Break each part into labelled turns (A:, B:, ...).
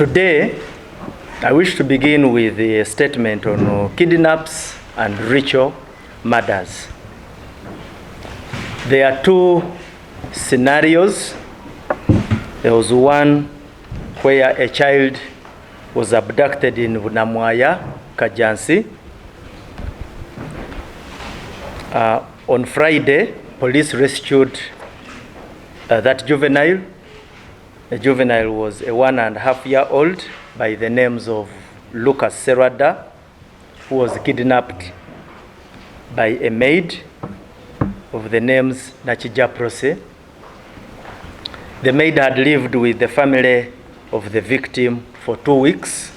A: Today, I wish to begin with a statement on kidnaps and ritual murders. There are two scenarios. There was one where a child was abducted in Vunamwaya, Kajansi. On Friday, police rescued that juvenile. The juvenile was a 1.5-year-old by the names of Lucas Serada, who was kidnapped by a maid of the names Nachija Prose. The maid had lived with the family of the victim for 2 weeks.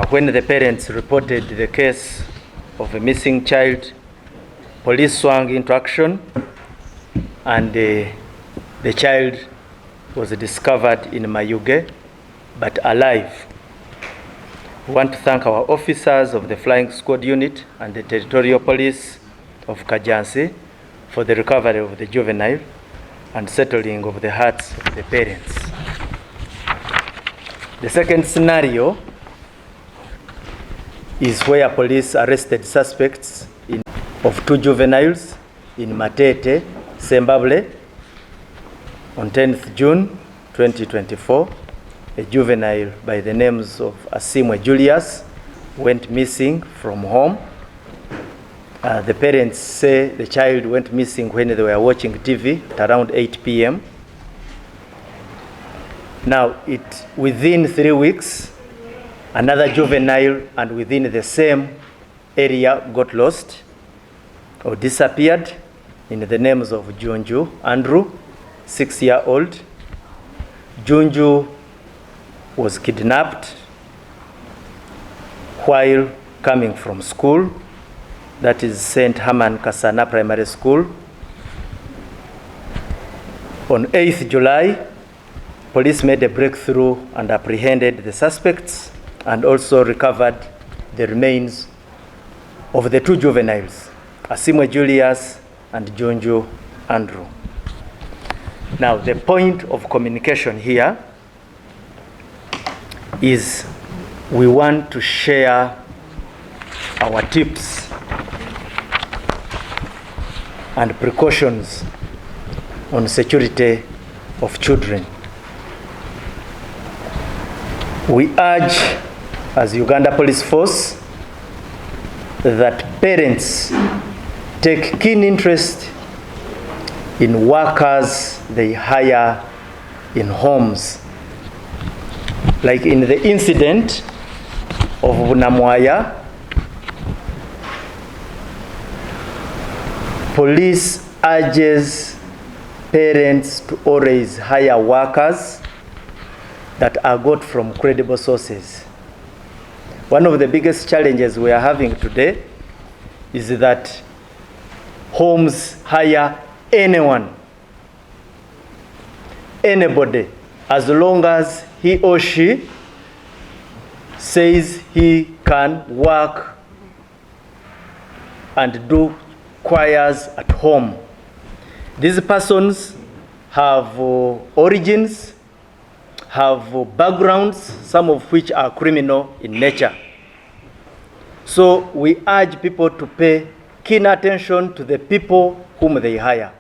A: When the parents reported the case of a missing child, police swung into action, and the child was discovered in Mayuge, but alive. We want to thank our officers of the Flying Squad Unit and the Territorial Police of Kajansi for the recovery of the juvenile and settling of the hearts of the parents. The second scenario is where police arrested suspects of 2 juveniles in Matete, Zimbabwe, on 10th June 2024. A juvenile by the names of Asimwe Julius went missing from home. The parents say the child went missing when they were watching TV at around 8 p.m. Now, within 3 weeks, another juvenile and within the same area got lost or disappeared in the names of Junju Andrew, 6-year-old. Junju was kidnapped while coming from school, that is St. Herman Kasana Primary School. On 8th July, police made a breakthrough and apprehended the suspects and also recovered the remains of the 2 juveniles, Asimwe Julius and Junju Andrew. Now, the point of communication here is we want to share our tips and precautions on security of children. We urge, as Uganda Police Force, that parents take keen interest in workers they hire in homes. Like in the incident of Vunamwaya, police urges parents to always hire workers that are got from credible sources. One of the biggest challenges we are having today is that homes hire anyone, anybody, as long as he or she says he can work and do choirs at home. These persons have origins, have backgrounds, some of which are criminal in nature. So we urge people to pay keen attention to the people whom they hire.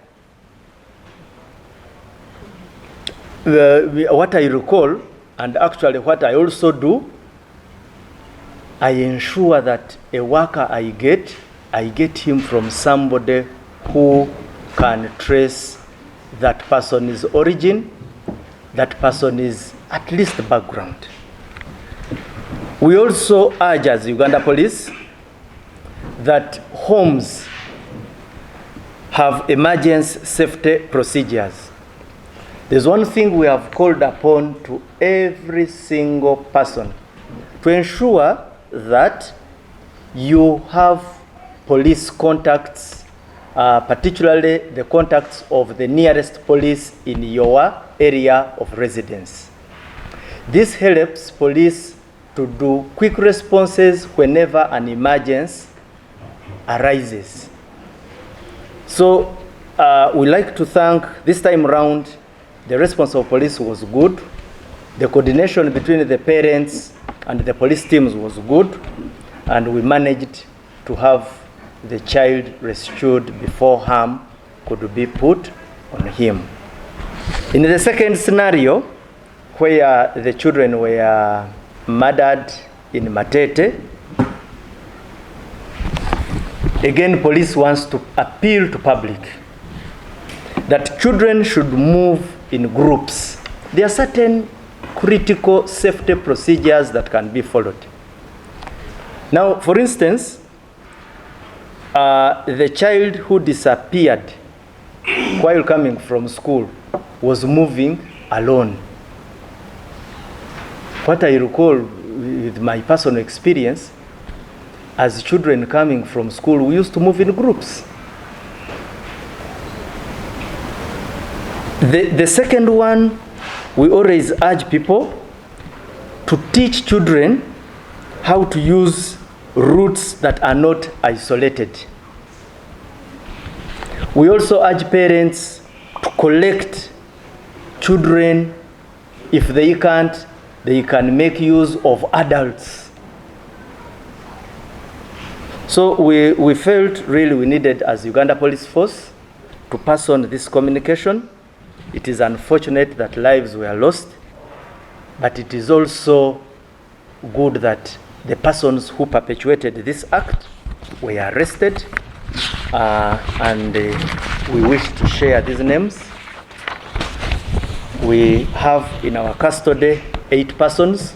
A: What I recall, and actually what I also do, I ensure that a worker I get him from somebody who can trace that person's origin, that person's at least background. We also urge as Uganda Police that homes have emergency safety procedures. There's one thing we have called upon to every single person to ensure that you have police contacts, particularly the contacts of the nearest police in your area of residence. This helps police to do quick responses whenever an emergency arises. So we like to thank, this time around, the response of police was good. The coordination between the parents and the police teams was good, and we managed to have the child rescued before harm could be put on him. In the second scenario, where the children were murdered in Matete, again, police wants to appeal to public that children should move in groups. There are certain critical safety procedures that can be followed. Now, for instance, the child who disappeared while coming from school was moving alone. What I recall with my personal experience, as children coming from school, we used to move in groups. The second one, we always urge people to teach children how to use routes that are not isolated. We also urge parents to collect children. If they can't, they can make use of adults. So we felt really we needed, as Uganda Police Force, to pass on this communication. It is unfortunate that lives were lost, but it is also good that the persons who perpetuated this act were arrested, and we wish to share these names. We have in our custody 8 persons